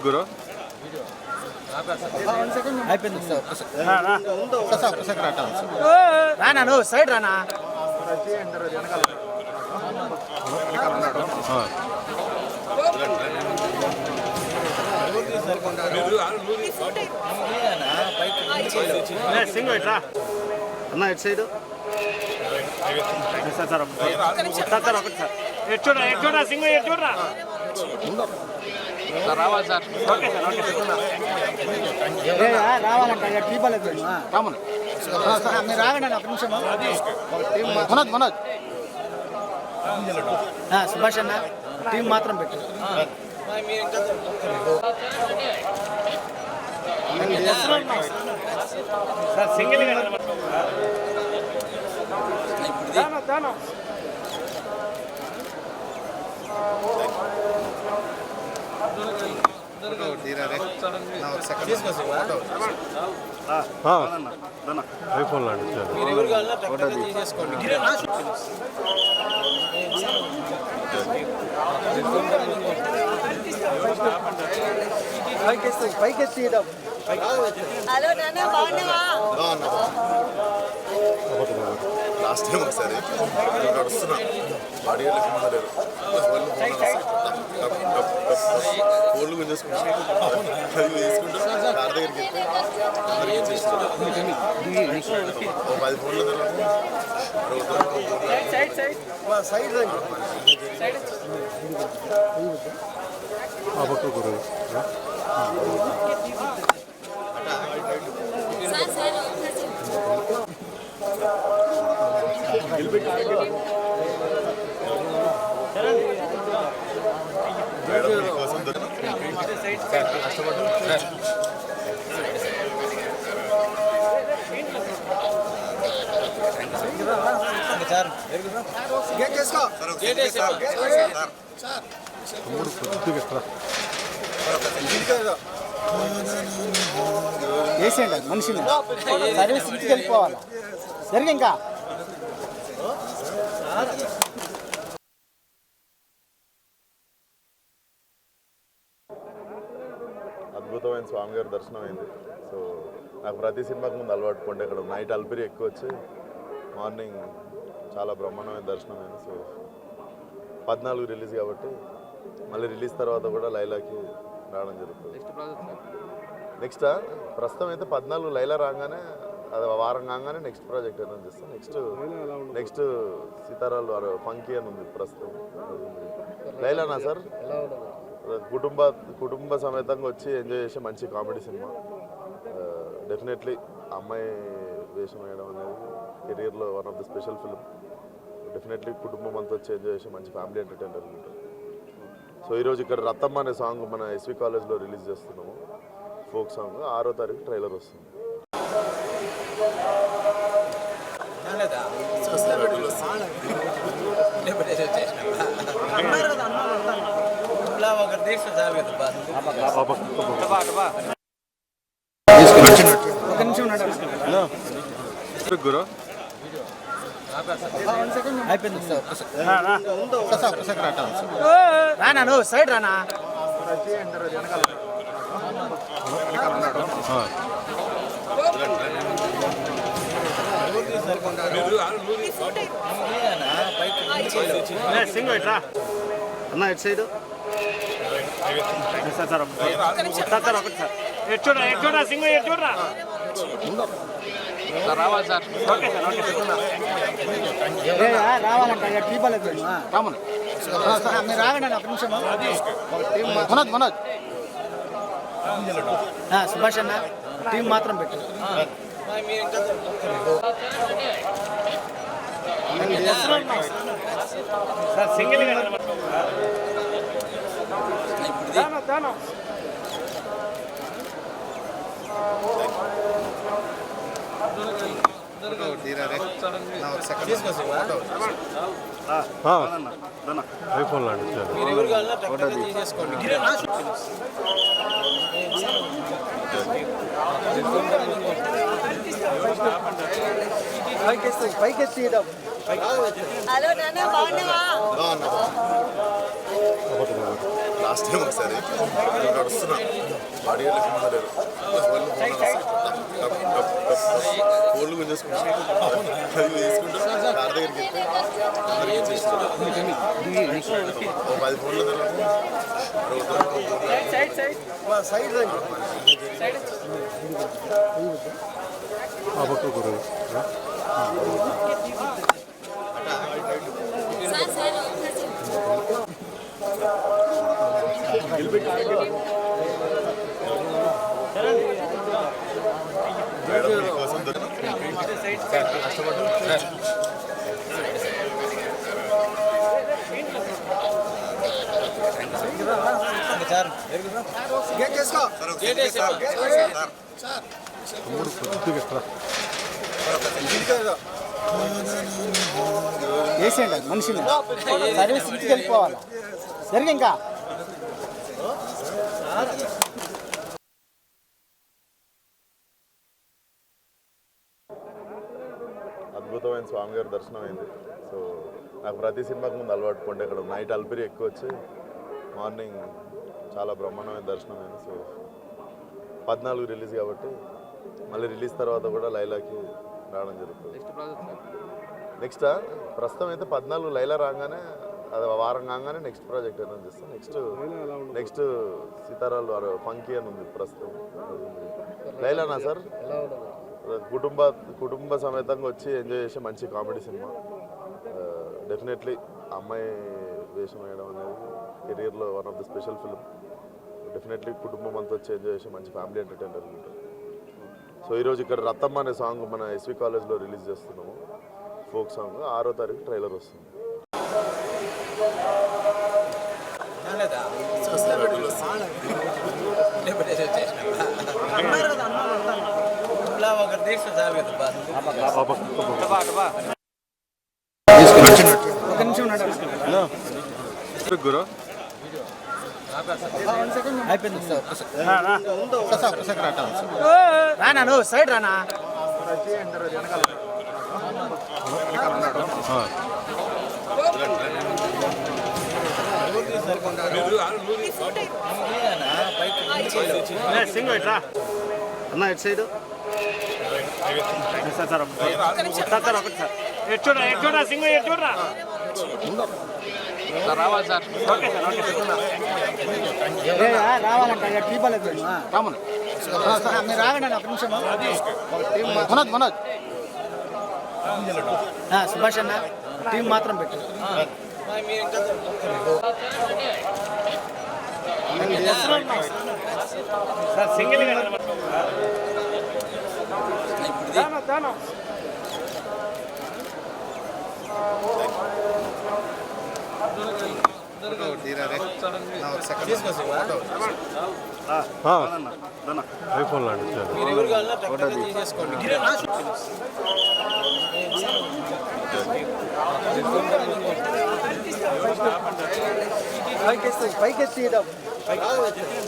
గురు రానా నువ్వు సైడ్ రానా సింగ్ ఇట్లా అన్న ఎట్ సైడ్ సార్ ఒకటి సార్ ఎట్ చూడరా సింగ్ ఎట్ చూడరా రావాలి సార్ ఓకే సార్ ఓకే రావాలంట టీపలేదు మీరు రాగండి ఒక నిమిషం మనోజ్ సుభాష్ అన్న టీం మాత్రం పెట్టు సార్ సింగిల్ ఐఫోన్ లాంటి పైకెత్తి లాస్ట్ టైం ఒకసారి నడుస్తున్నా అడిగేళ్ళకి ముందలేరు ఫోన్లు గుంజేసుకుంటా తీసుకుంటూ కార్ దగ్గరికి వెళ్తే ఓ 10 ఫోన్లు వేసేయండి మనిషిని సర్వీస్ ఇంటికి వెళ్ళిపోవాలి జరిగి ఇంకా అద్భుతమైన స్వామి గారి దర్శనం అయింది. సో నాకు ప్రతి సినిమాకి ముందు అలవాటు పండి ఇక్కడ నైట్ అల్పిరి ఎక్కువ వచ్చి మార్నింగ్ చాలా బ్రహ్మాండమైన దర్శనం అయింది. సో 14 రిలీజ్ కాబట్టి మళ్ళీ రిలీజ్ తర్వాత కూడా లైలాకి రావడం జరుగుతుంది. నెక్స్ట్ ప్రస్తుతం అయితే 14 లైలా రాగానే అది వారం కాగానే నెక్స్ట్ ప్రాజెక్ట్ ఏమైనా చేస్తాం. నెక్స్ట్ సీతారాలు ఫంకీ అని ఉంది ప్రస్తుతం. లైలానా సార్ కుటుంబ సమేతంగా వచ్చి ఎంజాయ్ చేసే మంచి కామెడీ సినిమా. డెఫినెట్లీ అమ్మాయి వేషం వేయడం అనేది కెరీర్లో one of the special film. Definitely కుటుంబం అంతా వచ్చి ఎంజాయ్ చేసే మంచి ఫ్యామిలీ ఎంటర్టైనర్ ఉంటుంది. సో ఈరోజు ఇక్కడ రత్తమ్మ అనే సాంగ్ మన ఎస్వి కాలేజ్లో రిలీజ్ చేస్తున్నాము. ఫోక్ సాంగ్ 6వ తారీఖు ట్రైలర్ వస్తుంది. గురు రానా నువ్వు సైడ్ రానా సింగ్ ఇట్లా అన్న ఎట్ సైడ్ సార్ ఒకటి సార్ ఎట్ చూడరా సింగ్ ఎట్ చూడరా రావాలి సార్ ఓకే సార్ ఓకే రావాలంట టీపలేదు మీరు రాగండి ఒక నిమిషం మనోజ్ సుభాష్ అన్న టీం మాత్రం పెట్టు సార్ సింగిల్ ఐఫోన్ లాంటి పైకెత్తి హలో నాన్న బాగున్నావా? లాస్ట్ టైం ఒకసారి నడుస్తున్నా బాడీ లేరు ఫోన్లు గుంజేసుకుంటా అది వేసుకుంటూ కార్ దగ్గరికి వెళ్తే అందరికీ చేస్తున్నా 10 ఫోన్లు వేసేయండి అది మనిషిని సర్వీస్ ఇంటికి వెళ్ళిపోవాలి జరిగి ఇంకా అద్భుతమైన స్వామి గారి దర్శనం అయింది. సో నాకు ప్రతి సినిమాకి ముందు అలవాటు పండి ఇక్కడ నైట్ అల్పిరి ఎక్కువ వచ్చి మార్నింగ్ చాలా బ్రహ్మాండమైన దర్శనం అయింది. సో 14 రిలీజ్ కాబట్టి మళ్ళీ రిలీజ్ తర్వాత కూడా లైలాకి రావడం జరుగుతుంది. నెక్స్ట్ ప్రస్తుతం అయితే 14 లైలా రాగానే అది వారం కాగానే నెక్స్ట్ ప్రాజెక్ట్ ఏదైనా చేస్తాం. నెక్స్ట్ సీతారాలు ఫంకీ అని ఉంది ప్రస్తుతం. లైలానా సార్ కుటుంబ సమేతంగా వచ్చి ఎంజాయ్ చేసే మంచి కామెడీ సినిమా. డెఫినెట్లీ అమ్మాయి వేషం వేయడం అనేది కెరీర్లో one of the special film. Definitely కుటుంబం అంతా వచ్చి ఎంజాయ్ చేసే మంచి ఫ్యామిలీ ఎంటర్టైనర్ ఉంటుంది. సో ఈరోజు ఇక్కడ రత్తమ్మ అనే సాంగ్ మన ఎస్వి కాలేజ్లో రిలీజ్ చేస్తున్నాము. ఫోక్ సాంగ్ 6వ తారీఖు ట్రైలర్ వస్తుంది. ఒక నిమిషం గురు అయిపోయింది రానా నువ్వు సైడ్ రానా సింగ్ ఇట్లా అన్న ఇటు సైడ్ సార్ సార్ సార్ ఒకటి సార్ ఎటు చూడరా సింగ్ ఎటు చూడరా రావాలి సార్. ఓకే సార్ ఓకే రావాలంట టీపాలేదు మీరు రాగండి ఒక నిమిషం మనోజ్ సుభాష్ అన్న టీం మాత్రం పెట్టు సార్ సింగిల్ పైకెత్తి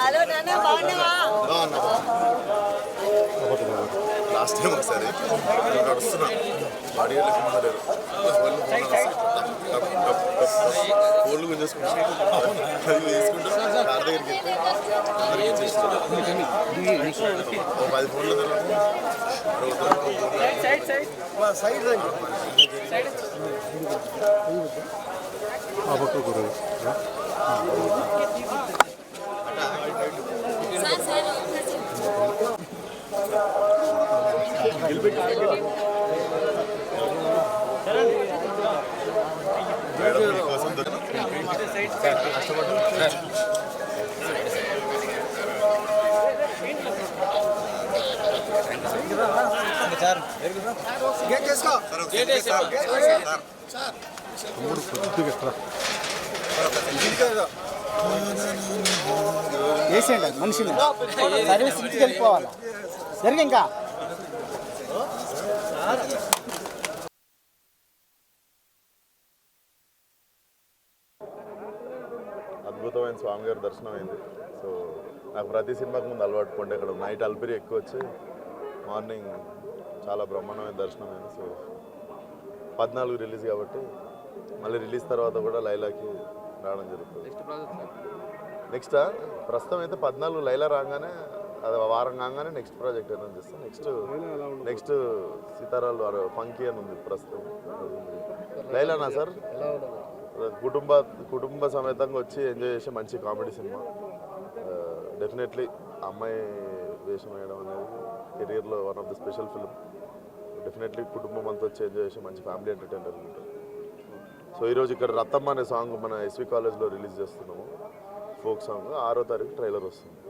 హలో నాన్న బాగున్నావా? లాస్ట్ టైం ఒకసారి నడుస్తున్నా బాడీ లేరు ఫోన్లు గుంజేసుకుంటా అది వేసుకుంటూ కార్ దగ్గరికి వెళ్తే అందరికీ చేస్తున్నా 10 ఫోన్లు వేసేయండి అది మనిషిని సర్వీస్ ఇంటికి వెళ్ళిపోవాలి జరిగి ఇంకా అద్భుతమైన అద్భుతమైన స్వామి గారి దర్శనం అయింది. సో నాకు ప్రతి సినిమాకి ముందు అలవాటు పండే ఇక్కడ నైట్ అల్పిరి ఎక్కువ వచ్చి మార్నింగ్ చాలా బ్రహ్మాండమైన దర్శనం అయింది. సో 14 రిలీజ్ కాబట్టి మళ్ళీ రిలీజ్ తర్వాత కూడా లైలాకి రావడం జరుగుతుంది. నెక్స్ట్ ప్రస్తుతం అయితే 14 లైలా రాగానే అది వారం కాగానే నెక్స్ట్ ప్రాజెక్ట్ ఏదైనా చేస్తాం. నెక్స్ట్ సీతారాలు ఫంకీ అని ఉంది ప్రస్తుతం. లైలానా సార్ కుటుంబ సమేతంగా వచ్చి ఎంజాయ్ చేసే మంచి కామెడీ సినిమా. డెఫినెట్లీ అమ్మాయి వేషం వేయడం అనేది కెరియర్లో one of the special film. Definitely కుటుంబం అంతా వచ్చి ఎంజాయ్ చేసే మంచి ఫ్యామిలీ ఎంటర్టైనర్ ఉంటుంది. సో ఈరోజు ఇక్కడ రత్తమ్మ అనే సాంగ్ మన ఎస్వి కాలేజ్లో రిలీజ్ చేస్తున్నాము. ఫోక్ సాంగ్ 6వ తారీఖు ట్రైలర్ వస్తుంది.